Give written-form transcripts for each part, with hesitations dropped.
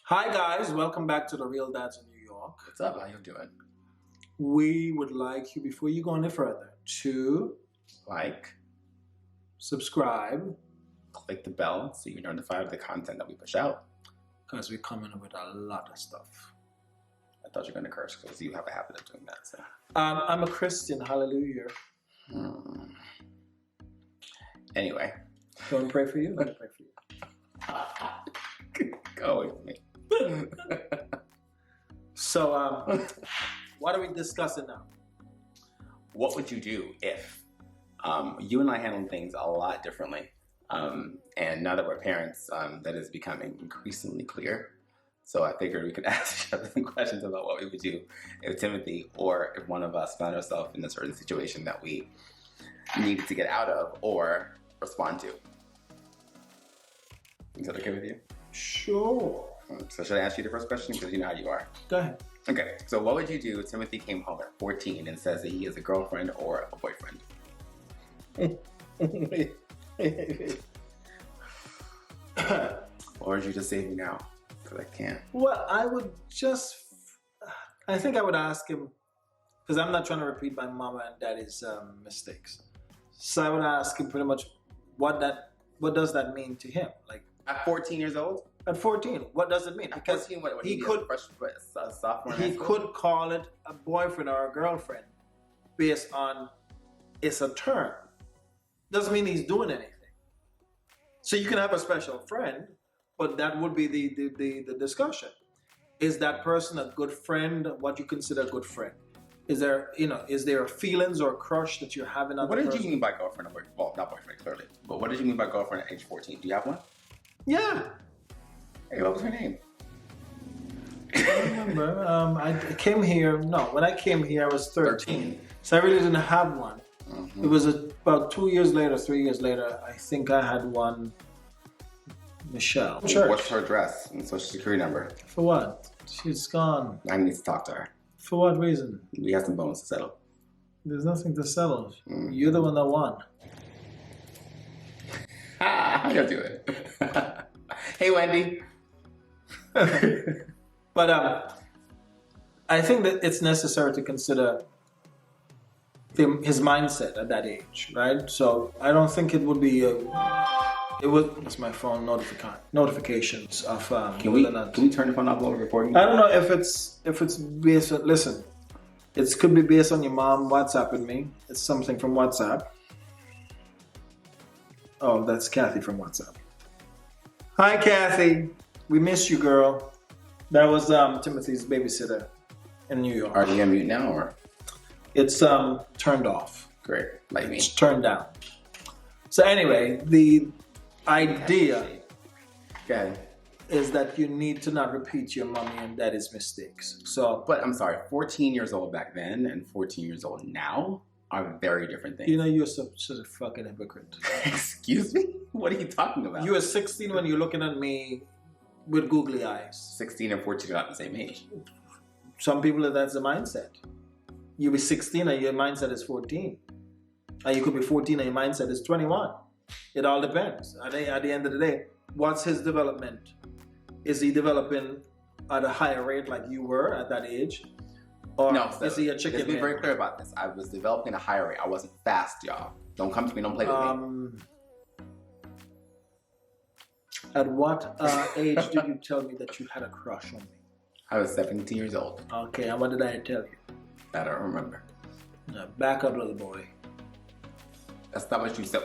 Hi guys, welcome back to the Real Dads in New York. What's up? How you doing? We would like you, before you go any further, to Like, subscribe click the bell so you're notified of the content that we push out. because we're coming with a lot of stuff. I thought you were going to curse because you have a habit of doing that. So. I'm a Christian, hallelujah. Anyway. Go and pray for you. Let me pray for you. Go with me. So, what are we discussing now? What would you do if you and I handled things a lot differently? And now that we're parents, that is becoming increasingly clear. So I figured we could ask each other some questions about what we would do if Timothy or if one of us found ourselves in a certain situation that we needed to get out of or respond to. Is that okay with you? Sure. So should I ask you the first question? Because you know how you are. Go ahead. Okay, so what would you do if Timothy came home at 14 and says that he has a girlfriend or a boyfriend? Or would you just save me now? Because I can't. Well, I think I would ask him, because I'm not trying to repeat my mama and daddy's mistakes. So I would ask him pretty much what does that mean to him? Like At 14 years old? at 14, what does it mean? At Because 14, what, he he could a sophomore in high he school? could call it a boyfriend or a girlfriend based on it's a term. Doesn't mean he's doing anything. So you can have a special friend, but that would be the discussion. Is that person a good friend? What you consider a good friend? Is there feelings or crush that you're having on What the did person? you mean by girlfriend or boyfriend? Well, not boyfriend, clearly. But what did you mean by girlfriend at age 14? Do you have one? Yeah. Hey, what was her name? I remember. I came here. No, when I came here, I was 13. So I really didn't have one. Mm-hmm. It was about 2 years later, 3 years later, I think I had one. Michelle. Church. What's her address and social security number? For what? She's gone. I need to talk to her. For what reason? We have some bones to settle. There's nothing to settle. Mm. You're the one that won. You'll do it. Hey, Wendy. But I think that it's necessary to consider his mindset at that age, right? So I don't think it would be. That's my phone notifications of. Can we turn the phone off while we're recording? I don't know if it's based on. Listen, it could be based on your mom WhatsApping me. It's something from WhatsApp. Oh, that's Kathy from WhatsApp. Hi, Kathy. We miss you, girl. That was Timothy's babysitter in New York. Are you on mute now or? It's turned off. Great, like me. It's turned down. So anyway, the idea Okay. is that you need to not repeat your mommy and daddy's mistakes. So, But I'm sorry, 14 years old back then and 14 years old now are very different things. you know, you're such a fucking hypocrite. Excuse me? What are you talking about? You were 16 when you're looking at me with googly eyes. 16 and 14 are not the same age. Some people, that's the mindset. You be 16 and your mindset is 14. And you could be 14 and your mindset is 21. It all depends. At the end of the day, what's his development? Is he developing at a higher rate like you were at that age? Or No, so is he a chicken let's be head? very clear about this. I was developing at a higher rate. I wasn't fast, y'all. Don't come to me. Don't play with me. At what age did you tell me that you had a crush on me? I was 17 years old. Okay, and what did I tell you? I don't remember. Now, back up, little boy. That's not what you said.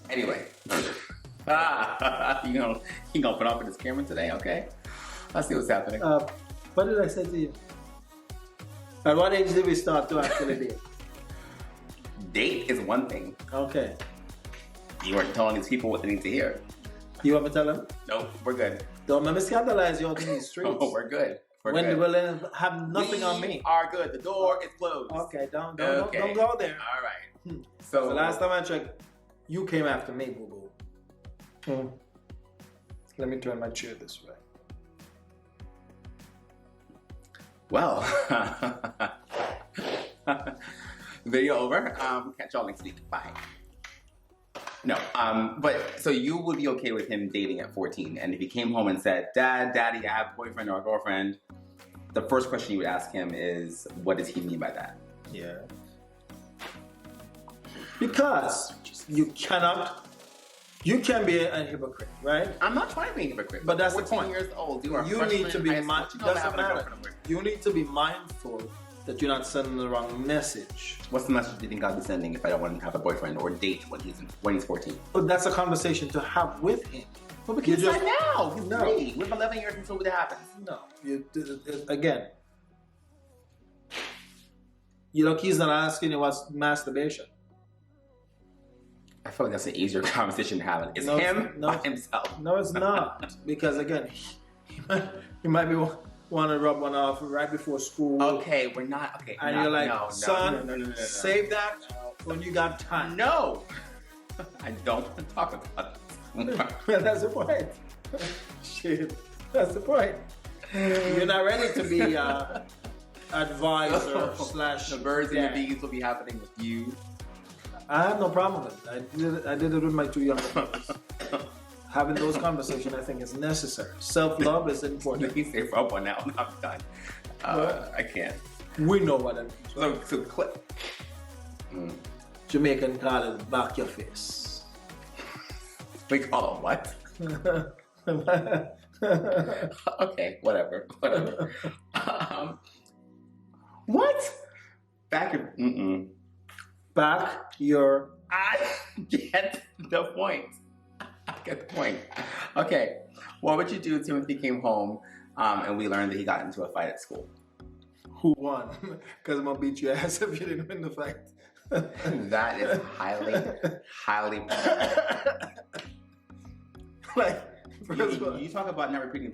Anyway. you gonna put off with this camera today, okay? Let's see what's happening. What did I say to you? At what age did we start to actually date? Date is one thing. Okay. You weren't telling these people what they need to hear. You want me to tell them? Nope, we're good. Don't let me scandalize you out in these streets. Oh, we're good. We're Wendy good. will have nothing on me. We are good. The door is closed. Okay, don't Okay. go there. All right. So the last time I checked, you came after me, boo boo. Let me turn my chair this way. Well, video over. Catch y'all next week. Bye. No. But so you would be okay with him dating at 14, and if he came home and said, "Dad, Daddy, I have a boyfriend or a girlfriend," the first question you would ask him is, "What does he mean by that?" Yeah. Because you can be a hypocrite, right? I'm not trying to be a hypocrite. But that's the 14 point. years old. You are You freshman need to in be high school. mindful. You know I have Doesn't a matter. girlfriend or boyfriend. You need to be mindful that you're not sending the wrong message. What's the message do you think I'd be sending if I don't want to have a boyfriend or date when he's 14? But that's a conversation to have with him. Well, we can You decide just- now. He's No. 3. We have 11 years until that happens. No. Again, he's not asking you what's masturbation. I feel like that's an easier conversation to have. It's No, him no. by himself. No, it's not. Because again, he might be want to rub one off right before school. Okay, we're not. Okay, And no, you're like, no, son, no. save that when you got time. No, I don't want to talk about this. That's the point. Shit, that's the point. You're not ready to be advisor slash The birds and the dad. bees will be happening with you. I have no problem with it. I did it with my 2 younger brothers. Having those conversations, I think, is necessary. Self-love is important. Let me say rub one out. I'm done. What? I can't. We know what it means. So clip. Jamaican call it back your face. We call it what? Okay, whatever. What? Back your. Back your. I get the point. I get the point. Okay, what would you do if Timothy came home and we learned that he got into a fight at school? Who won? Because I'm going to beat your ass if you didn't win the fight. That is highly. Like, first of all, You talk about not repeating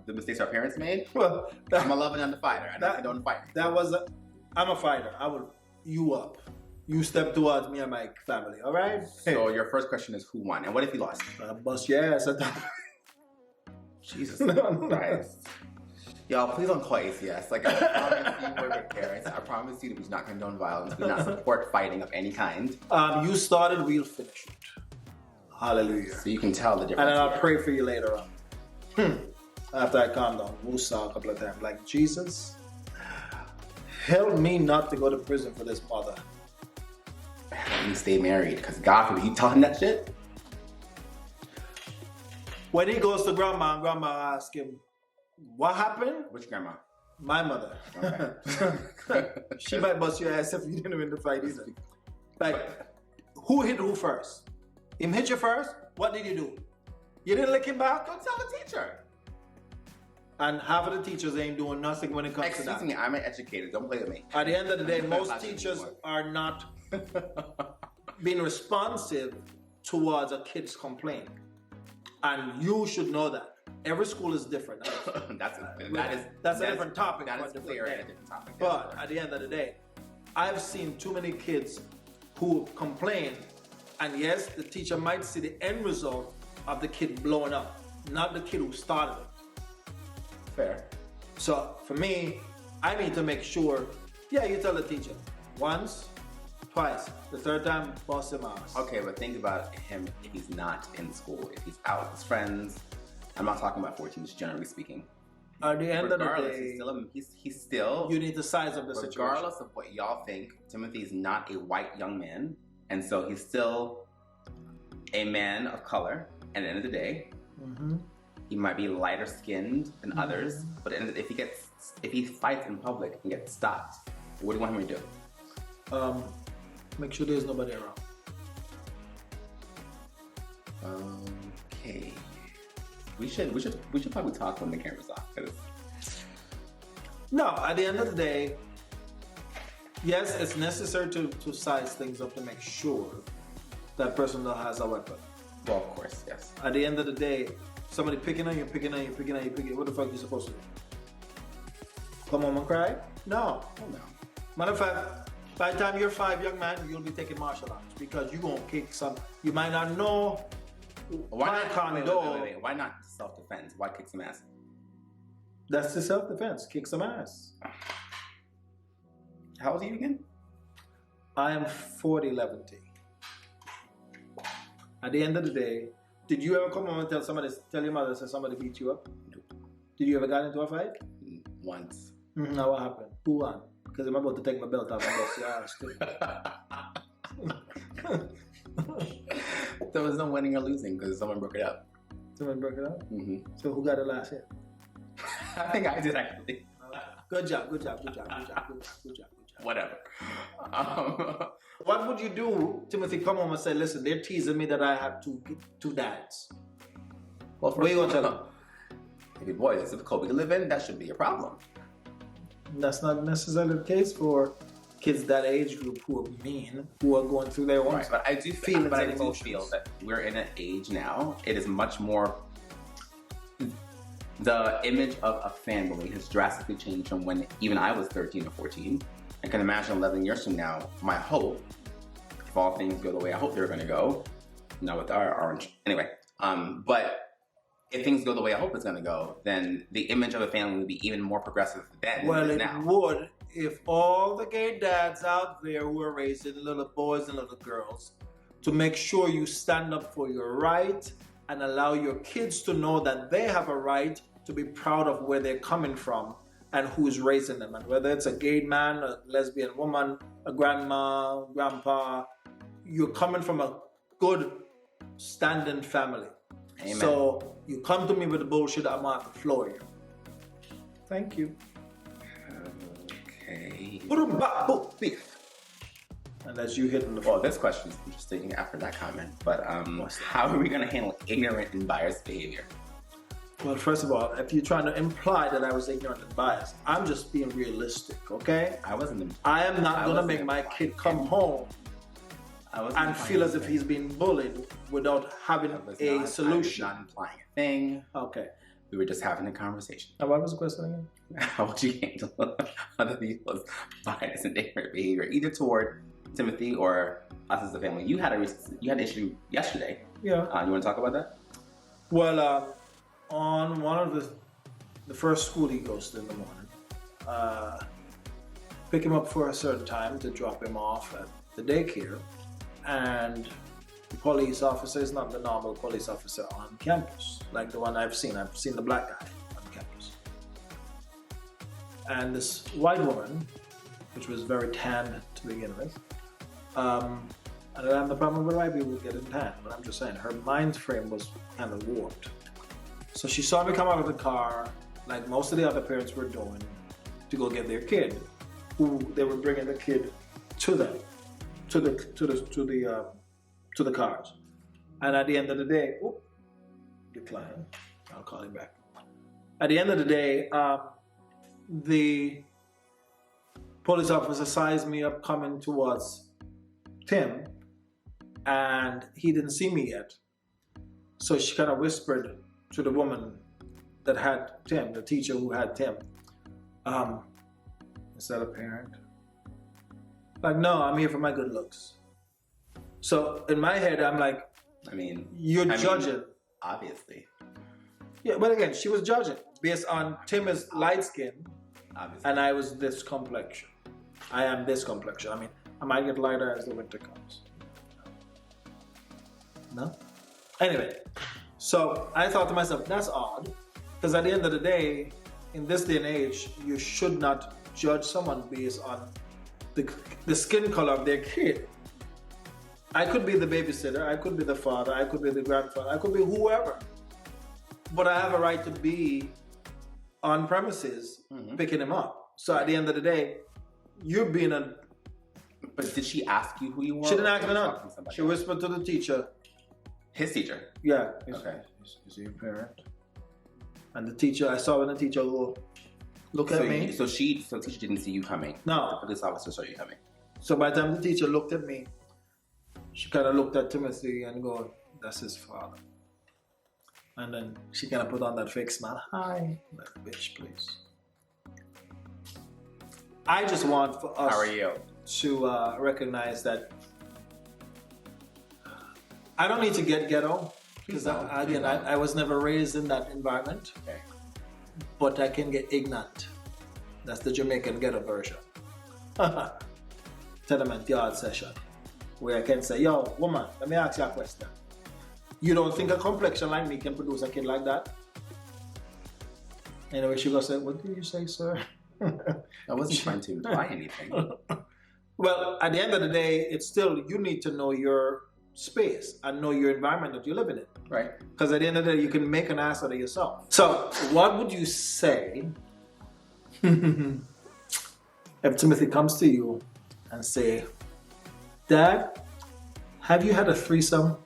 the mistakes our parents made. well, I'm a loving and a fighter, and I don't fight. I'm a fighter. I would you up. You step towards me and my family, all right? So your first question is who won, and what if he lost? I bust your ass at that. Jesus No. Christ. Y'all, please don't call ACS. Like, I promise you we're good parents. I promise you that we do not condone violence. We do not support fighting of any kind. You started, we'll finish it. Hallelujah. So you can tell the And difference. then I'll here. pray for you later on. After I calm down, we'll saw a couple of times. Like, Jesus, help me not to go to prison for this mother. You stay married, because God forbid you tell him that shit. When he goes to grandma, and grandma asks him, what happened? Which grandma? My mother. Okay. She might bust your ass if you didn't win the fight either. Like, who hit who first? Him hit you first? What did you do? You didn't lick him back? Go tell the teacher. And half of the teachers ain't doing nothing when it comes to Excuse that. me, I'm an educator. Don't play with me. At the end of the day, most That's teachers anymore. are not being responsive towards a kid's complaint. And you should know that. Every school is different. That's a different topic. That for is a different clear day. and a different topic. But at the end of the day, I've seen too many kids who complain, and yes, the teacher might see the end result of the kid blowing up, not the kid who started it. Fair. So for me, I need to make sure, yeah, you tell the teacher once, twice, the third time, bust him out. Okay, but think about him if he's not in school, if he's out with his friends. I'm not talking about 14, just generally speaking. At the end of the Regardless, day, he's still you need to size up the situation. regardless of what y'all think, Timothy is not a white young man, and so he's still a man of color. At the end of the day, he might be lighter skinned than others, but if he fights in public and gets stopped, what do you want him to do? Make sure there's nobody around. Okay, we should probably talk when the camera's off. 'Cause No, at the end of the day, yes, it's necessary to size things up to make sure that person that has a weapon. well, of course, yes. At the end of the day, somebody picking on you, what the fuck are you supposed to do? Come home and cry? No. Oh no. Matter of fact, by the time you're 5, young man, you'll be taking martial arts because you're gonna kick some. You might not know. Why Taekwondo. wait. Why not self-defense? Why kick some ass? That's the self-defense. Kick some ass. How old are you again? I am 40, 11. At the end of the day, did you ever come home and tell your mother that somebody beat you up? Nope. Did you ever get into a fight? Once. Now what happened? Who won? Because I'm about to take my belt off and bust your ass too. There was no winning or losing because someone broke it up. Someone broke it up? Mm-hmm. So who got the last hit? I think I did actually. Good job. Whatever. What would you do, Timothy? Come home and say, listen, they're teasing me that I have two dads. Well, What are you gonna tell them? If your boy is difficult to live in, that should be a problem. That's not necessarily the case for kids that age group who are mean, who are going through their own. Right, but I do feelings but I and do emotions. feel that we're in an age now. It is much more. The image of a family has drastically changed from when even I was 13 or 14. I can imagine 11 years from now. My hope, if all things go the way I hope they're going to go, not with our orange. Anyway, but if things go the way I hope it's going to go, then the image of a family would be even more progressive than Well, it is it now. would if all the gay dads out there who are raising little boys and little girls to make sure you stand up for your right and allow your kids to know that they have a right to be proud of where they're coming from and who's raising them. And whether it's a gay man, a lesbian woman, a grandma, grandpa, you're coming from a good standing family. Amen. So you come to me with the bullshit, I'm gonna have to floor you. Thank you. Okay. And that's you hitting the floor. Well, this question is interesting after that comment, but how are we going to handle ignorant and biased behavior? Well, first of all, if you're trying to imply that I was ignorant and biased, I'm just being realistic, okay? I wasn't. I am not going to wasn't make my implying kid come home I wasn't and implying feel as if anything. he's being bullied without having I was a not- solution. I was not implying a thing. Okay. We were just having a conversation. Now, what was the question again? How would you handle other people's bias and ignorant behavior, either toward Timothy or us as a family? You had an issue yesterday. Yeah. You want to talk about that? Well, on one of the first school he goes to in the morning, pick him up for a certain time to drop him off at the daycare, and the police officer is not the normal police officer on campus, like the one I've seen. I've seen the black guy on campus. And this white woman, which was very tanned to begin with, and I don't have the problem with white people getting tanned, but I'm just saying her mind frame was kind of warped. So she saw me come out of the car, like most of the other parents were doing, to go get their kid, who they were bringing the kid to them, to the cars. And at the end of the day, decline. I'll call him back. At the end of the day, the police officer sized me up coming towards Tim, and he didn't see me yet. So she kind of whispered to the woman that had Tim, the teacher who had Tim, is that a parent? Like, no, I'm here for my good looks. So in my head, I'm like, you're judging. Obviously. Yeah, but again, she was judging based on Tim is light skin, Obviously. and I was this complexion. I am this complexion. I mean, I might get lighter as the winter comes. No? Anyway, so I thought to myself, that's odd. Because at the end of the day, in this day and age, you should not judge someone based on the skin color of their kid. I could be the babysitter, I could be the father, I could be the grandfather, I could be whoever. But I have a right to be on premises picking him up. So at the end of the day, you're being a... But did she ask you who you were? She didn't or ask me were you none. talking to somebody She else? whispered to the teacher, His teacher. yeah, Okay. is he a parent? And the teacher, I saw when the teacher go, look at me. So teacher didn't see you coming. No. The police officer saw you coming. So by the time the teacher looked at me, she kind of looked at Timothy and go, that's his father. And then she kind of put on that fake smile. Hi. Like, bitch, please. I just want for us How are you? to recognize that I don't need to get ghetto because I was never raised in that environment, Okay. but I can get ignorant. That's the Jamaican ghetto version. Tenement yard session, where I can say, yo, woman, let me ask you a question. You don't think a complexion like me can produce a kid like that? Anyway, she goes, what did you say, sir? I wasn't trying to imply anything. Well, at the end of the day, it's still, you need to know your space and know your environment that you're living in. Right. Because at the end of the day, you can make an ass out of yourself. So, what would you say if Timothy comes to you and say, Dad, have you had a threesome?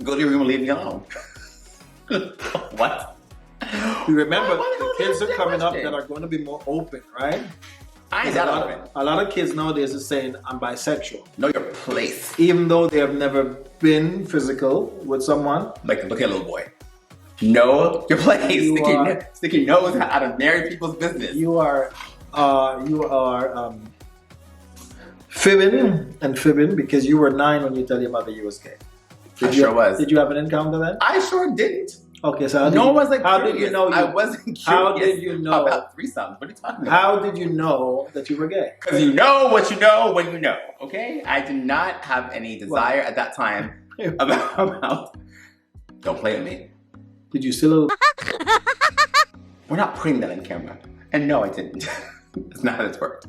Go to your room and leave me alone. What? You remember, Why the would kids you are ask coming that up question? that are going to be more open, right? I ain't that open. A lot of kids nowadays are saying, I'm bisexual. Know your place. Even though they have never been physical with someone. Like, look at little boy. Know your place. Stick your nose out of married people's business. You are fibbing because you were 9 when you tell your mother you was gay. Sure was. Did you have an encounter then? I sure didn't. Okay, so No one was like, how did you know? I wasn't curious. How did you know about threesomes? What are you talking about? How did you know that you were gay? Because you know what you know when you know. Okay, I did not have any desire at that time about. Don't play with me. Did you still? We're not putting that on camera. And no, I didn't. That's not how this worked.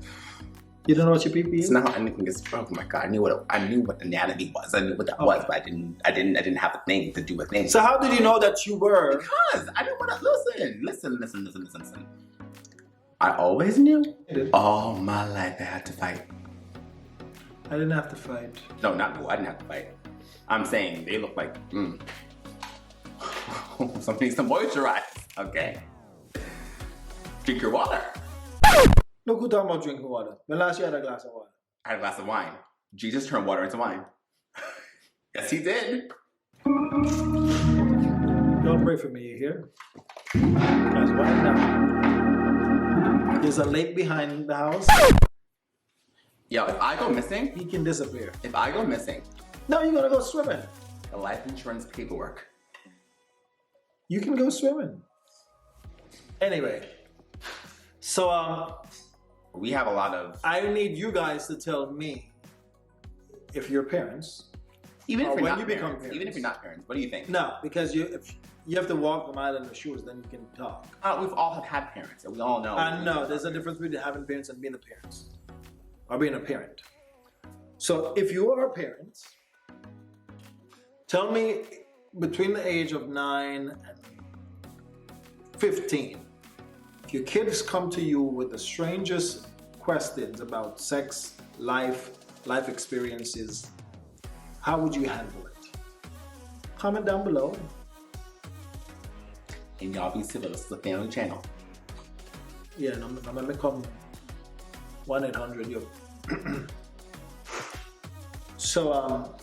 You don't know what your PP It's is? not how anything is. Oh my god, I knew what anatomy was. I knew what that was, but I didn't have a thing to do with things. So how did you know that you were? Because I didn't want to listen. I always knew. All my life I had to fight. I didn't have to fight. No, I didn't have to fight. I'm saying they look like something needs to moisturize. Okay. Drink your water. Look who talking about drinking water. When last you had a glass of water? I had a glass of wine. Jesus turned water into wine. Yes, he did. Don't pray for me, you hear? Because right now, there's a lake behind the house. Yo, if I go missing, He can disappear. if I go missing, No, you're gonna go swimming. the life insurance paperwork. You can go swimming. Anyway, so We have a lot of, I need you guys to tell me if you're parents. even if Or you're when not you become parents, even if parents. you're not parents, what do you think? No, because if you have to walk the mile in the shoes, then you can talk. We've all have had parents, and we all know. And no, there's a difference between having parents and being a parent. Or being a parent. So if you are a parent, tell me between the age of 9 and 15, if your kids come to you with the strangest questions about sex, life experiences, how would you handle it? Comment down below. And y'all be civil. It's the family channel. Yeah, I'm gonna come 1-800 you. So,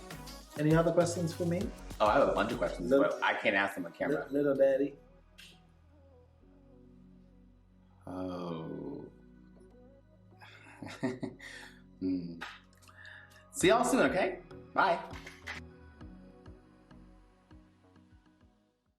any other questions for me, Oh, I have a bunch of questions, Little- but I can't ask them on camera. little daddy? Oh. See y'all soon, okay? Bye.